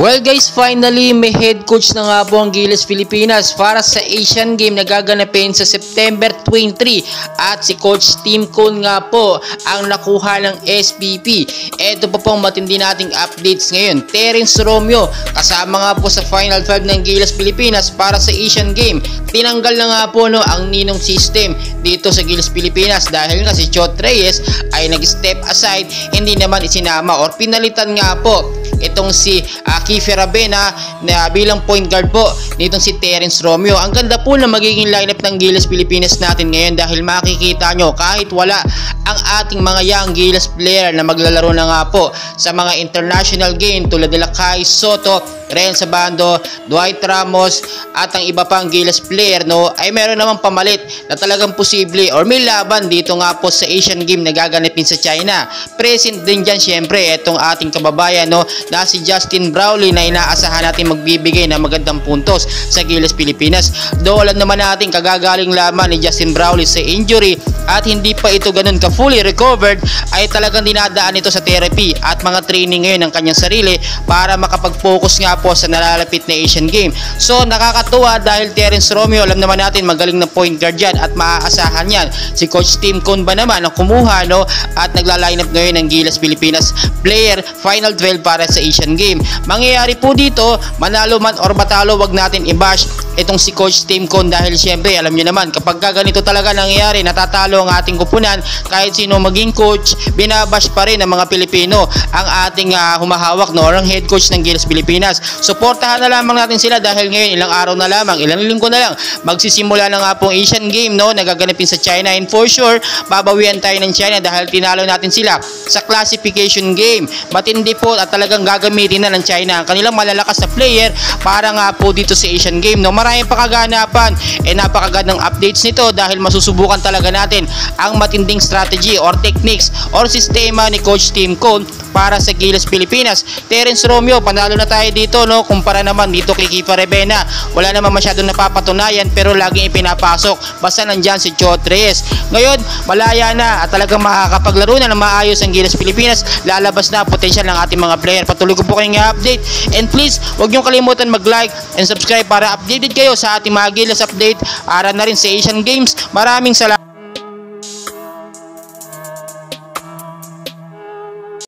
Well guys, finally may head coach na nga po ang Gilas Pilipinas para sa Asian Game na gaganapin sa September 23 at si Coach Tim Cone nga po ang nakuha ng SPP. Ito pa pong matindi nating updates ngayon. Terence Romeo kasama nga po sa Final 5 ng Gilas Pilipinas para sa Asian Game. Tinanggal na nga po ang ninong system dito sa Gilas Pilipinas dahil nga si Chot Reyes ay nag-step aside, hindi naman isinama or pinalitan nga po itong si Kiefer Ravena na bilang point guard po nitong si Terence Romeo. Ang ganda po na magiging lineup ng Gilas Pilipinas natin ngayon dahil makikita nyo kahit wala ang ating mga young Gilas player na maglalaro na nga po sa mga international game tulad nila Kai Soto, Ren Sabando, Dwight Ramos at ang iba pang Gilas player ay meron namang pamalit na talagang posible or may laban dito nga po sa Asian Game na gaganapin sa China. Present din dyan syempre itong ating kababayan na si Justin Brownlee na inaasahan natin magbibigay ng magandang puntos sa Gilas Pilipinas. Though alam naman natin kagagaling lamang ni Justin Brownlee sa injury at hindi pa ito ganun ka fully recovered, ay talagang dinadaan ito sa therapy at mga training ngayon ng kanyang sarili para makapag-focus nga po sa nalalapit na Asian Game. So nakakatuwa dahil Terence Romeo alam naman natin magaling na point guard yan at maaasahan yan. Si Coach Tim Cone ba naman ang kumuha at nagla-line up ngayon ng Gilas Pilipinas player Final 12 para sa Asian Game. Mangyayari po dito, manalo man or matalo, wag natin i-bash itong si Coach Tim Cone dahil syempre alam nyo naman kapag ganito talaga nangyayari, natatalo ang ating kupunan, kahit sino maging coach, binabash pa rin ng mga Pilipino ang ating humahawak or ang head coach ng Gilas Pilipinas. Suportahan na lamang natin sila dahil ngayon ilang araw na lamang, ilang linggo na lang magsisimula na nga pong Asian Game na gaganapin sa China, and for sure babawian tayo ng China dahil tinalo natin sila sa classification game. Matindi po at talagang gagamitin na ng China ang kanilang malalakas na player para nga po dito sa Asian Game. Maraming pakaganapan napakagandang updates nito dahil masusubukan talaga natin ang matinding strategy or techniques or sistema ni Coach Tim Cone para sa Gilas Pilipinas. Terence Romeo, panalo na tayo dito kumpara naman dito kay Kiefer Ravena. Wala naman masyadong napapatunayan pero laging ipinapasok basta nandyan si Chot Reyes. Ngayon, malaya na at talagang makakapaglaro na ng maayos ang Gilas Pilipinas. Lalabas na potensyal ng ating mga player. Patuloy ko po kayong i-update, and please, huwag niyong kalimutan mag-like and subscribe para updated kayo sa ating mga Gilas update para na rin sa Asian Games. Maraming salamat.